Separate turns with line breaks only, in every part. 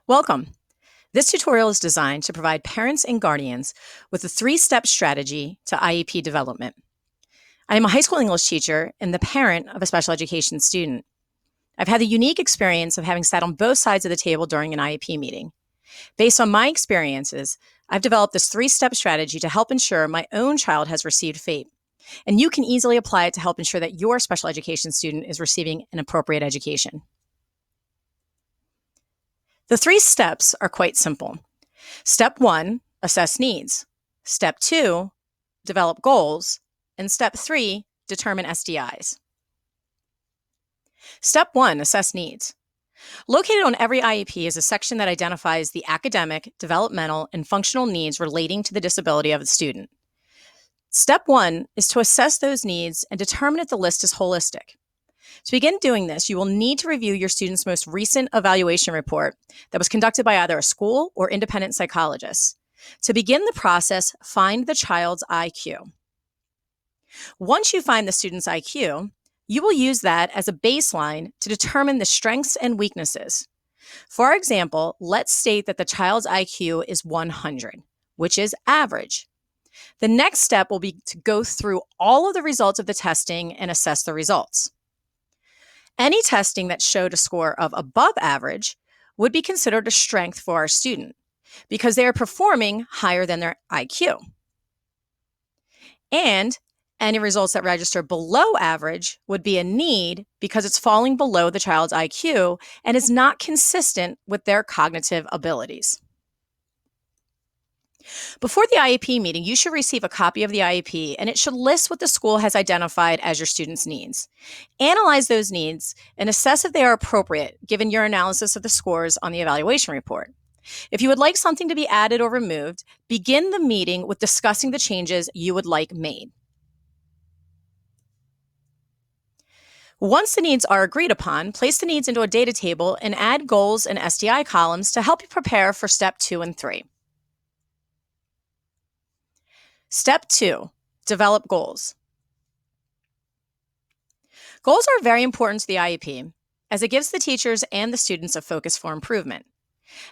Welcome. This tutorial is designed to provide parents and guardians with a three-step strategy to IEP development. I am a high school English teacher and the parent of a special education student. I've had the unique experience of having sat on both sides of the table during an IEP meeting. Based on my experiences, I've developed this three-step strategy to help ensure my own child has received FAPE. And you can easily apply it to help ensure that your special education student is receiving an appropriate education. The three steps are quite simple. Step 1, assess needs. Step 2, develop goals. And step 3, determine SDIs. Step 1, assess needs. Located on every IEP is a section that identifies the academic, developmental, and functional needs relating to the disability of the student. Step 1 is to assess those needs and determine if the list is holistic. To begin doing this, you will need to review your student's most recent evaluation report that was conducted by either a school or independent psychologist. To begin the process, find the child's IQ. Once you find the student's IQ, you will use that as a baseline to determine the strengths and weaknesses. For example, let's state that the child's IQ is 100, which is average. The next step will be to go through all of the results of the testing and assess the results. Any testing that showed a score of above average would be considered a strength for our student because they are performing higher than their IQ. And any results that register below average would be a need because it's falling below the child's IQ and is not consistent with their cognitive abilities. Before the IEP meeting, you should receive a copy of the IEP, and it should list what the school has identified as your student's needs. Analyze those needs and assess if they are appropriate given your analysis of the scores on the evaluation report. If you would like something to be added or removed, begin the meeting with discussing the changes you would like made. Once the needs are agreed upon, place the needs into a data table and add goals and SDI columns to help you prepare for step 2 and 3. Step 2, develop goals. Goals are very important to the IEP as it gives the teachers and the students a focus for improvement.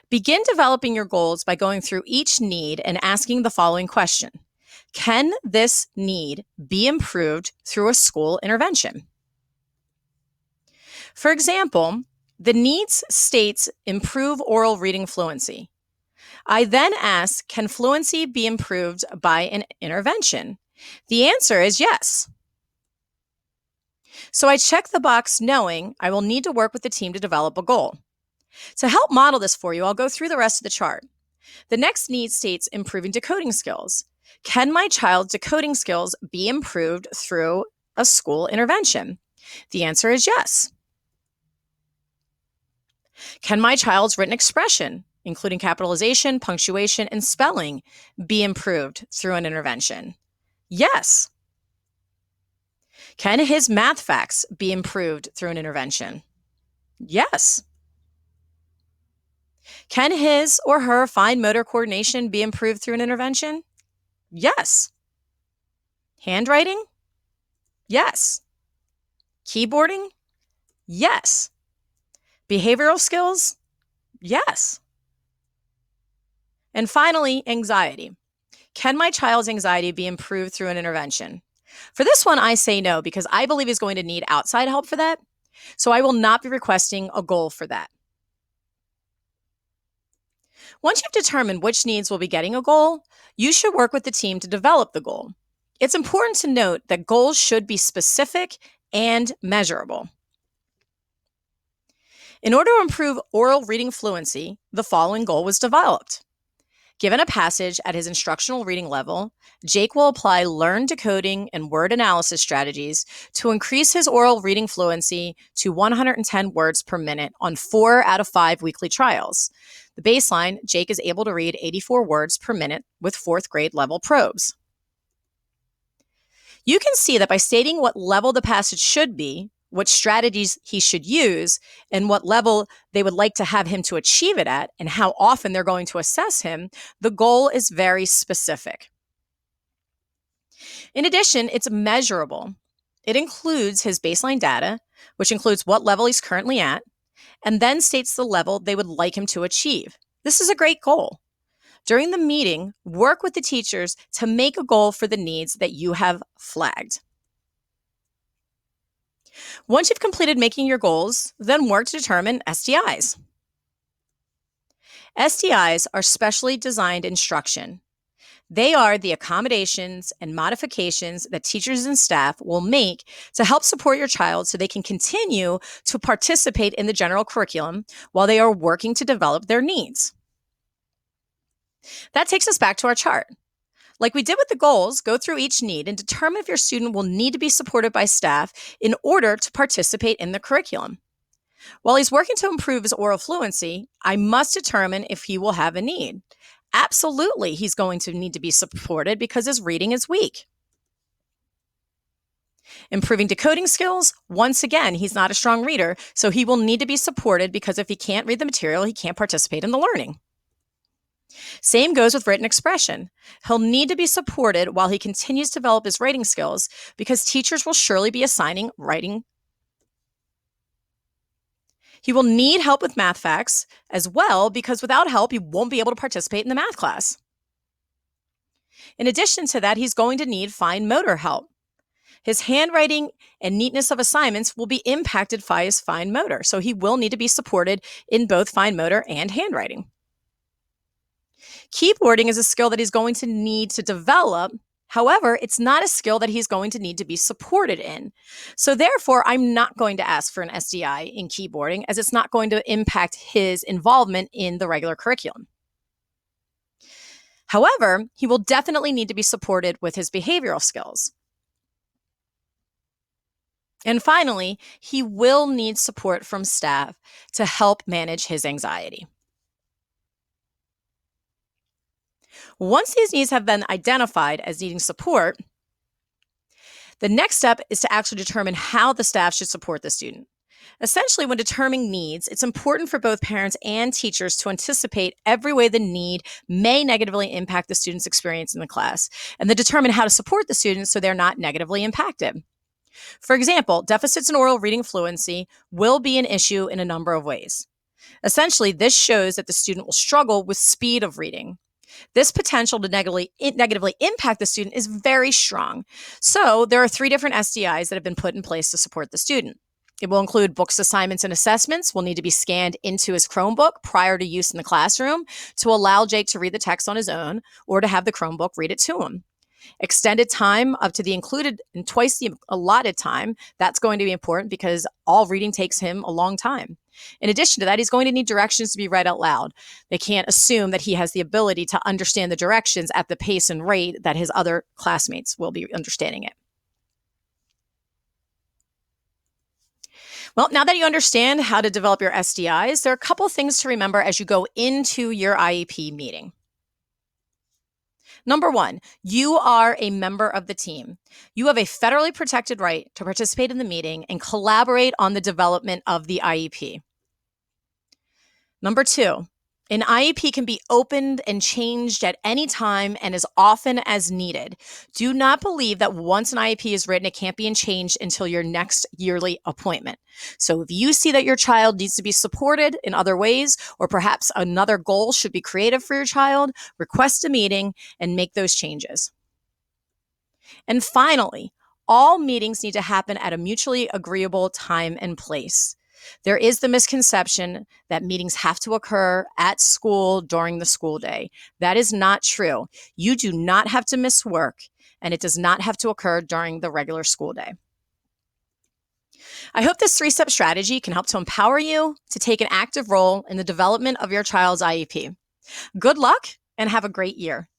Begin developing your goals by going through each need and asking the following question. Can this need be improved through a school intervention? For example, the needs states improve oral reading fluency. I then ask, can fluency be improved by an intervention? The answer is yes. So I check the box knowing I will need to work with the team to develop a goal. To help model this for you, I'll go through the rest of the chart. The next need states improving decoding skills. Can my child's decoding skills be improved through a school intervention? The answer is yes. Can my child's written expression, including capitalization, punctuation, and spelling, be improved through an intervention? Yes. Can his math facts be improved through an intervention? Yes. Can his or her fine motor coordination be improved through an intervention? Yes. Handwriting? Yes. Keyboarding? Yes. Behavioral skills? Yes. And finally, anxiety. Can my child's anxiety be improved through an intervention? For this one, I say no because I believe he's going to need outside help for that, so I will not be requesting a goal for that. Once you've determined which needs will be getting a goal, you should work with the team to develop the goal. It's important to note that goals should be specific and measurable. In order to improve oral reading fluency, the following goal was developed. Given a passage at his instructional reading level, Jake will apply learned decoding and word analysis strategies to increase his oral reading fluency to 110 words per minute on 4 out of 5 weekly trials. The baseline, Jake is able to read 84 words per minute with 4th grade level probes. You can see that by stating what level the passage should be, what strategies he should use, and what level they would like to have him to achieve it at, and how often they're going to assess him, the goal is very specific. In addition, it's measurable. It includes his baseline data, which includes what level he's currently at, and then states the level they would like him to achieve. This is a great goal. During the meeting, work with the teachers to make a goal for the needs that you have flagged. Once you've completed making your goals, then work to determine SDIs. SDIs are specially designed instruction. They are the accommodations and modifications that teachers and staff will make to help support your child so they can continue to participate in the general curriculum while they are working to develop their needs. That takes us back to our chart. Like we did with the goals, go through each need and determine if your student will need to be supported by staff in order to participate in the curriculum. While he's working to improve his oral fluency, I must determine if he will have a need. Absolutely, he's going to need to be supported because his reading is weak. Improving decoding skills, once again, he's not a strong reader, so he will need to be supported because if he can't read the material, he can't participate in the learning. Same goes with written expression. He'll need to be supported while he continues to develop his writing skills because teachers will surely be assigning writing. He will need help with math facts as well because without help, he won't be able to participate in the math class. In addition to that, he's going to need fine motor help. His handwriting and neatness of assignments will be impacted by his fine motor, so he will need to be supported in both fine motor and handwriting. Keyboarding is a skill that he's going to need to develop. However, it's not a skill that he's going to need to be supported in. So therefore, I'm not going to ask for an SDI in keyboarding as it's not going to impact his involvement in the regular curriculum. However, he will definitely need to be supported with his behavioral skills. And finally, he will need support from staff to help manage his anxiety. Once these needs have been identified as needing support, the next step is to actually determine how the staff should support the student. Essentially, when determining needs, it's important for both parents and teachers to anticipate every way the need may negatively impact the student's experience in the class, and then determine how to support the students so they're not negatively impacted. For example, deficits in oral reading fluency will be an issue in a number of ways. Essentially, this shows that the student will struggle with speed of reading. This potential to negatively impact the student is very strong. So there are 3 different SDIs that have been put in place to support the student. It will include books, assignments, and assessments will need to be scanned into his Chromebook prior to use in the classroom to allow Jake to read the text on his own or to have the Chromebook read it to him. Extended time up to the included and twice the allotted time, that's going to be important because all reading takes him a long time. In addition to that, he's going to need directions to be read out loud. They can't assume that he has the ability to understand the directions at the pace and rate that his other classmates will be understanding it. Well, now that you understand how to develop your SDIs, there are a couple things to remember as you go into your IEP meeting. Number 1, you are a member of the team. You have a federally protected right to participate in the meeting and collaborate on the development of the IEP. Number 2, an IEP can be opened and changed at any time and as often as needed. Do not believe that once an IEP is written, it can't be changed until your next yearly appointment. So if you see that your child needs to be supported in other ways, or perhaps another goal should be created for your child, request a meeting and make those changes. And finally, all meetings need to happen at a mutually agreeable time and place. There is the misconception that meetings have to occur at school during the school day. That is not true. You do not have to miss work, and it does not have to occur during the regular school day. I hope this 3-step strategy can help to empower you to take an active role in the development of your child's IEP. Good luck and have a great year.